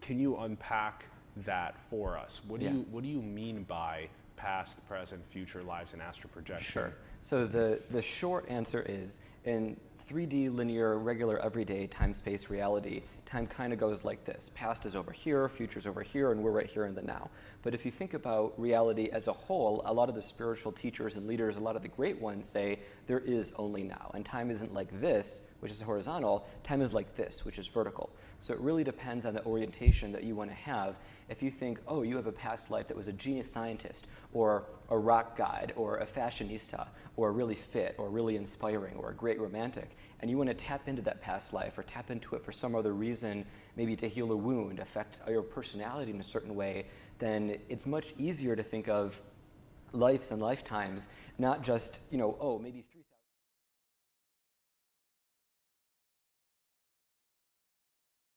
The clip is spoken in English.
can you unpack that for us? What Yeah. what do you mean by past, present, future lives and astral projection? Sure. So the short answer is, in 3D linear regular everyday time-space reality, time kind of goes like this. Past is over here, future's over here, and we're right here in the now. But if you think about reality as a whole, a lot of the spiritual teachers and leaders, a lot of the great ones say there is only now. And time isn't like this, which is horizontal, time is like this, which is vertical. So it really depends on the orientation that you want to have. If you think, oh, you have a past life that was a genius scientist, or a rock guide, or a fashionista, or really fit, or really inspiring, or a great romantic, and you want to tap into that past life, or tap into it for some other reason, maybe to heal a wound, affect your personality in a certain way, then it's much easier to think of lives and lifetimes, not just, oh, maybe